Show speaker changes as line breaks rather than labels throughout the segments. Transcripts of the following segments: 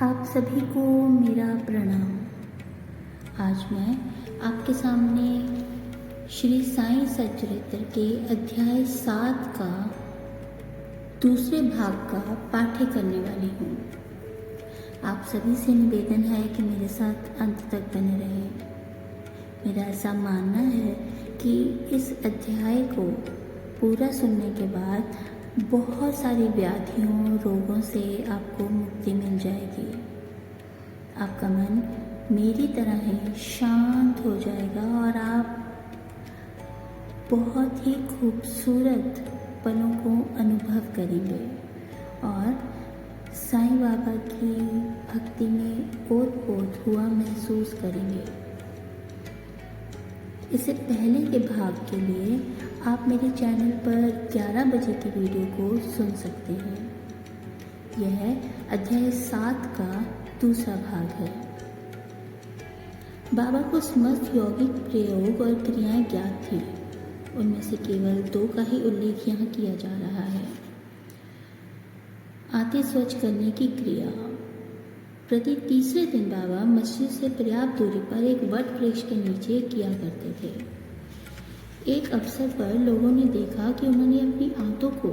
आप सभी को मेरा प्रणाम। आज मैं आपके सामने श्री साईं सच्चरित्र के अध्याय 7 का दूसरे भाग का पाठ्य करने वाली हूँ। आप सभी से निवेदन है कि मेरे साथ अंत तक बने रहें। मेरा ऐसा मानना है कि इस अध्याय को पूरा सुनने के बाद बहुत सारी व्याधियों रोगों से आपको मुक्ति मिल जाएगी। आपका मन मेरी तरह ही शांत हो जाएगा और आप बहुत ही खूबसूरत पलों को अनुभव करेंगे और साईं बाबा की भक्ति में ओत-पोत हुआ महसूस करेंगे। इससे पहले के भाग के लिए आप मेरे चैनल पर 11 बजे की वीडियो को सुन सकते हैं। यह अध्याय 7 का दूसरा भाग है। बाबा को समस्त यौगिक प्रयोग और क्रियाएं ज्ञात थी। उनमें से केवल 2 का ही उल्लेख यहाँ किया जा रहा है। आते स्वच्छ करने की क्रिया। प्रति तीसरे दिन बाबा मस्जिद से पर्याप्त दूरी पर एक वट वृक्ष के नीचे किया करते थे। एक अवसर पर लोगों ने देखा कि उन्होंने अपनी आंतों को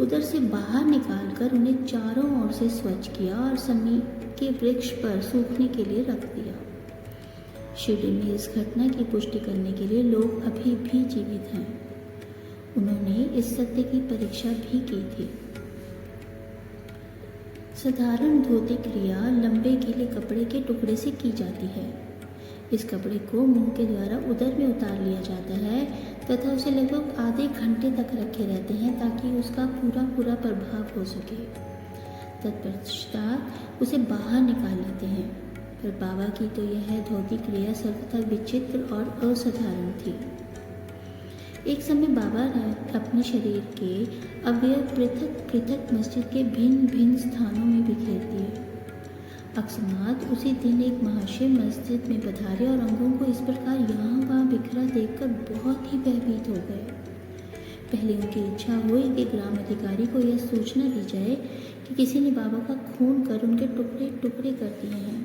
उधर से बाहर निकालकर उन्हें चारों ओर से स्वच्छ किया और समीप के वृक्ष पर सूखने के लिए रख दिया। शिरडी में इस घटना की पुष्टि करने के लिए लोग अभी भी जीवित हैं। उन्होंने इस सत्य की परीक्षा भी की थी। साधारण धोती क्रिया लंबे गीले कपड़े के टुकड़े से की जाती है। इस कपड़े को मुंह के द्वारा उदर में उतार लिया जाता है तथा उसे लगभग आधे घंटे तक रखे रहते हैं ताकि उसका पूरा प्रभाव हो सके। तत्पश्चात उसे बाहर निकाल लेते हैं। पर बाबा की तो यह धोती क्रिया सर्वथा विचित्र और असाधारण थी। एक समय बाबा ने अपने शरीर के अवयव पृथक मस्जिद के भिन्न स्थानों में बिखेर दिए। अकस्मात उसी दिन एक महाशय मस्जिद में पधारे और अंगों को इस प्रकार यहाँ वहाँ बिखरा देखकर बहुत ही भयभीत हो गए। पहले उनकी इच्छा हुई कि ग्राम अधिकारी को यह सूचना दी जाए कि किसी ने बाबा का खून कर उनके टुकड़े टुकड़े कर दिए हैं,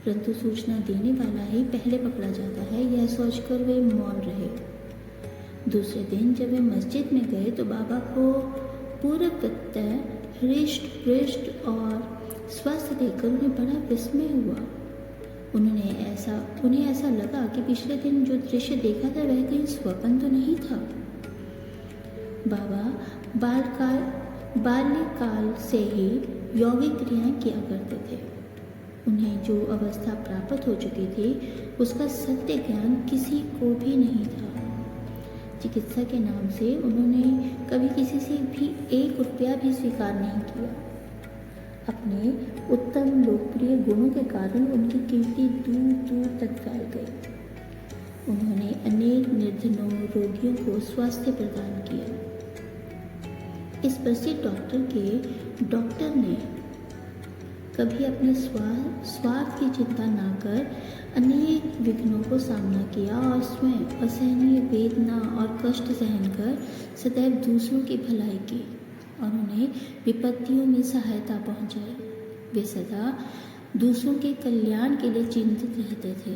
परंतु सूचना देने वाला ही पहले पकड़ा जाता है। यह सोचकर वे मौन रहे। दूसरे दिन जब वे मस्जिद में गए तो बाबा को पूर्ववत हृष्ट पुष्ट और स्वस्थ देखकर उन्हें बड़ा विस्मय हुआ। उन्हें ऐसा लगा कि पिछले दिन जो दृश्य देखा था वह कहीं स्वप्न तो नहीं था। बाबा बाल्यकाल से ही यौगिक क्रियाएं किया करते थे। उन्हें जो अवस्था प्राप्त हो चुकी थी उसका सत्य ज्ञान किसी को भी नहीं था। चिकित्सा के नाम से उन्होंने कभी किसी से भी 1 रुपया भी स्वीकार नहीं किया। अपने उत्तम लोकप्रिय गुणों के कारण उनकी कीर्ति दूर दूर तक फैल गई। उन्होंने अनेक निर्धनों रोगियों को स्वास्थ्य प्रदान किया। इस प्रसिद्ध डॉक्टर ने कभी अपने स्वार्थ की चिंता न कर अनेक विघ्नों को सामना किया और स्वयं असहनीय वेदना और कष्ट सहन कर सदैव दूसरों की भलाई की और उन्हें विपत्तियों में सहायता पहुंचाई। वे सदा दूसरों के कल्याण के लिए चिंतित रहते थे।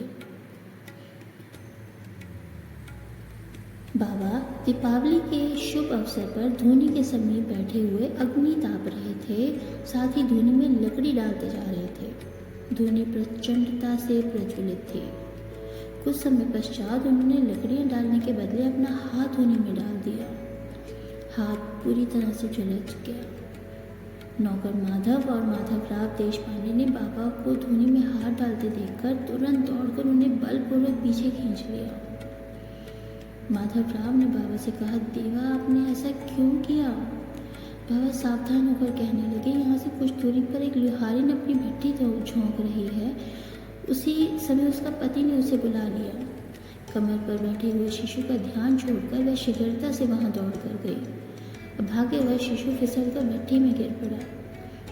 बाबा दीपावली के शुभ अवसर पर धूनी के समीप बैठे हुए अग्नि ताप रहे थे, साथ ही धूनी में लकड़ी डालते जा रहे थे। धूनी प्रचंडता से प्रज्वलित थी। कुछ समय पश्चात उन्होंने लकड़ियां डालने के बदले अपना हाथ धूनी में डाल दिया। हाथ पूरी तरह से झुलस गया। नौकर माधव और माधवराव देशपांडे ने बाबा को धूनी में हाथ डालते देखकर तुरंत दौड़कर उन्हें बलपूर्वक पीछे खींच लिया। माधवराव ने बाबा से कहा, देवा आपने ऐसा क्यों किया? बाबा सावधान होकर कहने लगे, यहाँ से कुछ दूरी पर एक लुहारिन अपनी भट्ठी झोंक रही है। उसी समय उसका पति ने उसे बुला लिया। कमर पर बैठे हुए शिशु का ध्यान छोड़कर वह शीघ्रता से वहां दौड़ कर गई। भाग्यवश शिशु फिसलकर भट्ठी में गिर पड़ा।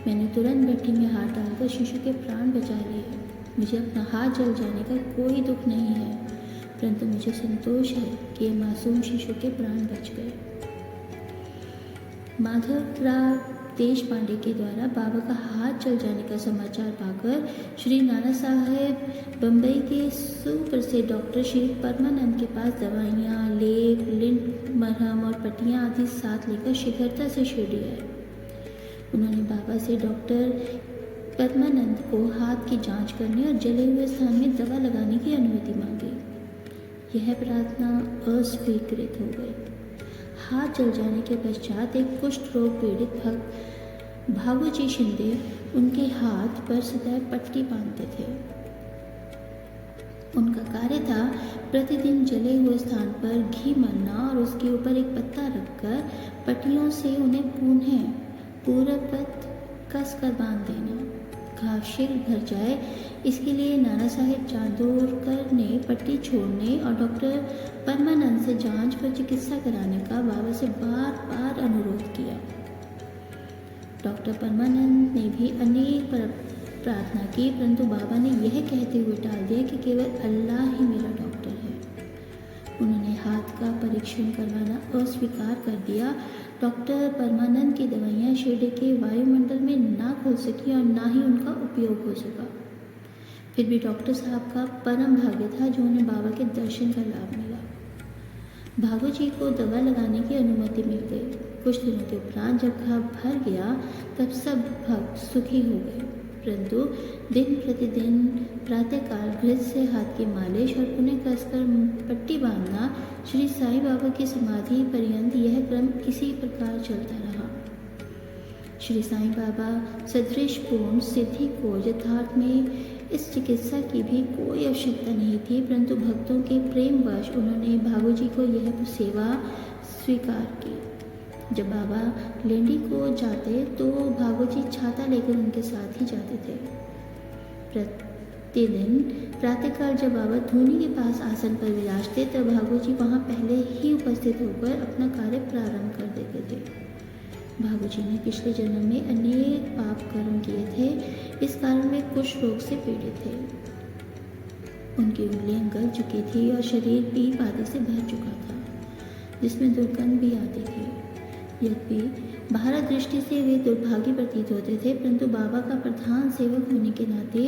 मैंने तुरंत भट्ठी में हाथ डालकर शिशु के प्राण बचा लिए। मुझे अपना हाथ जल जाने का कोई दुख नहीं है, परंतु मुझे संतोष है कि यह मासूम शिशु के प्राण बच गए। माधवराव देश पांडे के द्वारा बाबा का हाथ चल जाने का समाचार पाकर श्री नाना साहेब बम्बई के सुप्रसिद्ध डॉक्टर श्री परमानंद के पास दवाइयाँ, लेप, लिंट, मरहम और पट्टियाँ आदि साथ लेकर शीघ्रता से शिरडी आए। उन्होंने बाबा से डॉक्टर परमानंद को हाथ की जांच करने और जले हुए स्थान में दवा लगाने की अनुमति मांगी। यह प्रार्थना अस्वीकृत हो गई। हाथ जल जाने के पश्चात एक कुष्ठ रोग पीड़ित भक्त भागोजी शिंदे उनके हाथ पर सदैव पट्टी बांधते थे। उनका कार्य था प्रतिदिन जले हुए स्थान पर घी मलना और उसके ऊपर एक पत्ता रखकर पट्टियों से उन्हें पुनः पूर्ववत कस कर बांध देना। घाव शीघ्र भर जाए इसके लिए नाना साहेब चांदोरकर ने पट्टी छोड़ने और डॉक्टर परमानंद से जांच व चिकित्सा कराने का बाबा से बार बार अनुरोध किया। डॉक्टर परमानंद ने भी अनेक प्रार्थना की, परंतु बाबा ने यह कहते हुए टाल दिया कि केवल अल्लाह ही मेरा डॉक्टर है। उन्होंने हाथ का परीक्षण करवाना अस्वीकार कर दिया। डॉक्टर परमानंद की दवाइयाँ शिरडी के वायुमंडल में ना घुल सकी और ना ही उनका उपयोग हो सका। फिर भी डॉक्टर साहब का परम भाग्य था जो उन्हें बाबा के दर्शन का लाभ मिला। भागोजी को दवा लगाने की अनुमति मिल गई। कुछ दिनों के उपरांत जब घाव भर गया तब सब भक्त सुखी हो गए, परंतु दिन प्रतिदिन प्रातःकाल घृत से हाथ की मालिश और पुनः कसकर पट्टी बांधना श्री साईं बाबा की समाधि पर्यंत यह क्रम इसी प्रकार चलता रहा। श्री साईं बाबा सदृश पूर्ण सिद्धि को यथार्थ में इस चिकित्सा की भी कोई आवश्यकता नहीं थी, परंतु भक्तों के प्रेमवश उन्होंने भागोजी को यह सेवा स्वीकार की। जब बाबा लेंडी को जाते तो भागोजी छाता लेकर उनके साथ ही जाते थे। प्रतिदिन प्रातःकाल जब बाबा धूनी के पास आसन पर विराजते तब भागोजी वहाँ पहले ही उपस्थित होकर अपना कार्य प्रारंभ कर देते थे। भागोजी ने पिछले जन्म में अनेक पाप कर्म किए थे, इस कारण वे कुष्ठ रोग से पीड़ित थे। उनकी उंगलियां गल चुकी थी और शरीर पीप आदि से भर चुका था, जिसमें दुर्गंध भी आती थी। यद्यपि बाहर दृष्टि से वे दुर्भागी प्रतीत होते थे, परंतु बाबा का प्रधान सेवक होने के नाते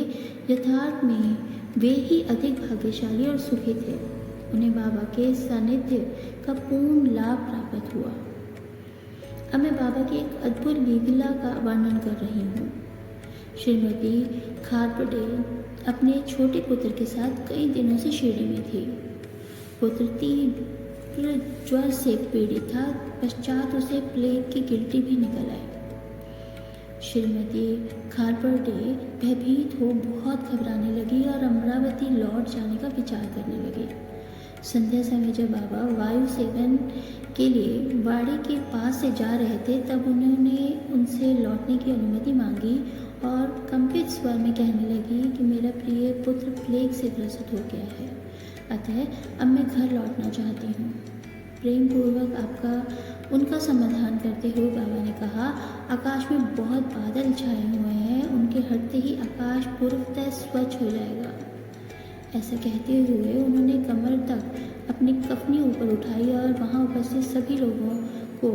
यथार्थ में वे ही अधिक भाग्यशाली और सुखी थे। उन्हें बाबा के सानिध्य का पूर्ण लाभ प्राप्त हुआ। अब मैं बाबा की एक अद्भुत लीला का वर्णन कर रही हूँ। श्रीमती खारपड़े अपने छोटे पुत्र के साथ कई दिनों से शिरडी में थी। पुत्र तीव्र ज्वर से पीड़ित था, पश्चात उसे प्लेग की गिल्टी भी निकल आई। श्रीमती खारपड़े भयभीत हो बहुत घबराने लगी और अमरावती लौट जाने का विचार करने लगी। संध्या समय जब बाबा वायु सेवन के लिए वाड़ी के पास से जा रहे थे तब उन्होंने उनसे लौटने की अनुमति मांगी और कंपित स्वर में कहने लगी कि मेरा प्रिय पुत्र प्लेग से ग्रसित हो गया है, अतः अब मैं घर लौटना चाहती हूँ। प्रेम पूर्वक उनका समाधान करते हुए बाबा ने कहा, आकाश में बहुत बादल छाए हुए हैं, उनके हटते ही आकाश पूर्वतः स्वच्छ हो जाएगा। ऐसा कहते हुए उन्होंने कमर तक अपनी कफनी ऊपर उठाई और वहां उपस्थित सभी लोगों को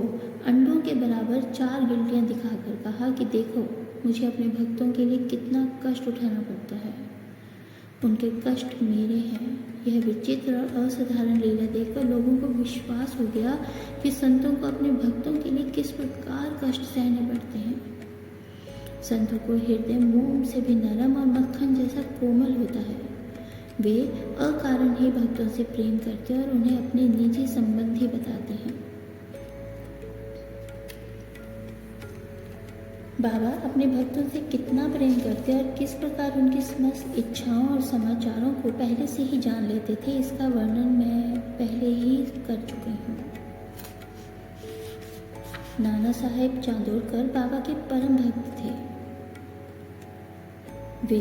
अंडों के बराबर 4 गिल्टियां दिखाकर कहा कि देखो, मुझे अपने भक्तों के लिए कितना कष्ट उठाना पड़ता है। उनके कष्ट मेरे हैं। यह विचित्र और असाधारण लीला देखकर लोगों को विश्वास हो गया कि संतों को अपने भक्तों के लिए किस प्रकार कष्ट सहने पड़ते हैं। संतों को हृदय मोम से भी नरम और मक्खन जैसा कोमल होता है। वे अकारण ही भक्तों से प्रेम करते हैं और उन्हें अपने निजी संबंध ही बताते हैं। बाबा अपने भक्तों से कितना प्रेम करते और किस प्रकार उनकी समस्त इच्छाओं और समाचारों को पहले से ही जान लेते थे, इसका वर्णन मैं पहले ही कर चुकी हूँ। नाना साहेब चांदोरकर बाबा के परम भक्त थे। वे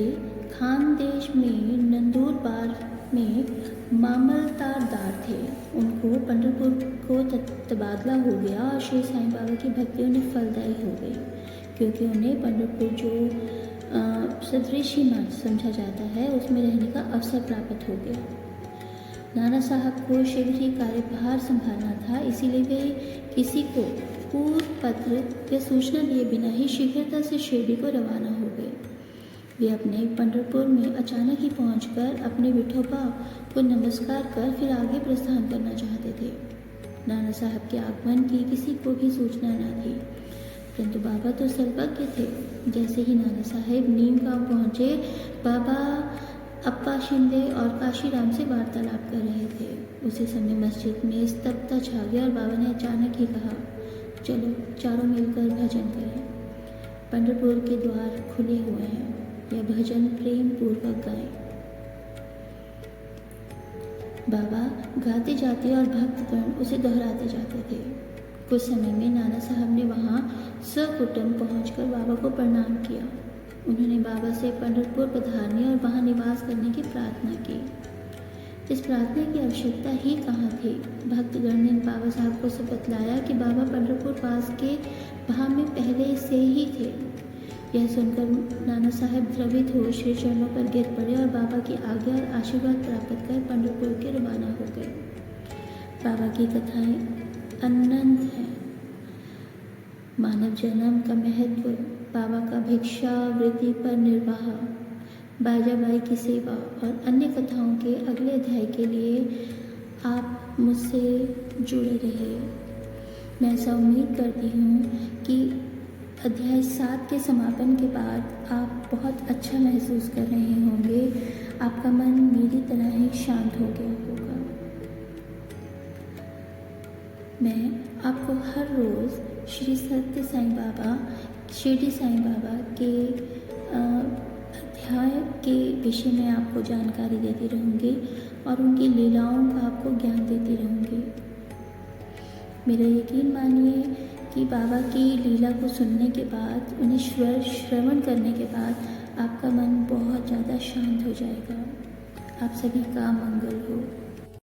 खानदेश में नंदुरबार में मामलतदार थे। उनको पंढरपुर को तबादला हो गया और श्री साईं बाबा की भक्ति उन्हें फलदायी हो गई, क्योंकि उन्हें पंढरपुर जो सदृश ही मठ समझा जाता है उसमें रहने का अवसर प्राप्त हो गया। नाना साहब को शीघ्र ही कार्यभार संभालना था, इसीलिए वे किसी को पूर्व पत्र या सूचना दिए बिना ही शीघ्रता से शिरडी को रवाना हो गए। वे अपने पंढरपुर में अचानक ही पहुंचकर अपने विठोबा को नमस्कार कर फिर आगे प्रस्थान करना चाहते थे। नाना साहब के आगमन की किसी को भी सूचना न थी, परंतु बाबा तो सर्वज्ञ थे। जैसे ही नाना साहब नीम गांव पहुंचे, बाबा अप्पा शिंदे और काशीराम से वार्तालाप कर रहे थे। उसी समय मस्जिद में स्तब्धता छा गई और बाबा ने अचानक ही कहा, चलो चारों मिलकर भजन करें। पंढरपुर के द्वार खुले हुए हैं, यह भजन प्रेम पूर्वक गाएं। बाबा गाते जाते और भक्तगण उसे दोहराते जाते थे। कुछ समय में नाना साहब ने वहाँ सकुटुंब पहुंचकर बाबा को प्रणाम किया। उन्होंने बाबा से पंढरपुर पधारने और वहाँ निवास करने की प्रार्थना की। इस प्रार्थना की आवश्यकता ही कहाँ थी। भक्तगण ने बाबा साहब को सब बतलाया कि बाबा पंढरपुर पास के भाव में पहले से ही थे। यह सुनकर नाना साहब द्रवित हो श्री चरणों पर गिर पड़े और बाबा की आज्ञा और आशीर्वाद प्राप्त कर पंढरपुर के रवाना हो गए। बाबा की कथाएं अनंत हैं। मानव जन्म का महत्व, बाबा का भिक्षा वृत्ति पर निर्वाह, बाजाबाई की सेवा और अन्य कथाओं के अगले अध्याय के लिए आप मुझसे जुड़े रहे। मैं ऐसा उम्मीद करती हूँ कि अध्याय 7 के समापन के बाद आप बहुत अच्छा महसूस कर रहे होंगे। आपका मन मेरी तरह ही शांत हो गया होगा। मैं आपको हर रोज़ श्री सत्य साईं बाबा, शिरडी साईं बाबा के अध्याय के विषय में आपको जानकारी देती रहूँगी और उनकी लीलाओं का आपको ज्ञान देती रहूँगी। मेरा यकीन मानिए कि बाबा की लीला को सुनने के बाद, उन्हें श्रवण करने के बाद आपका मन बहुत ज़्यादा शांत हो जाएगा। आप सभी का मंगल हो।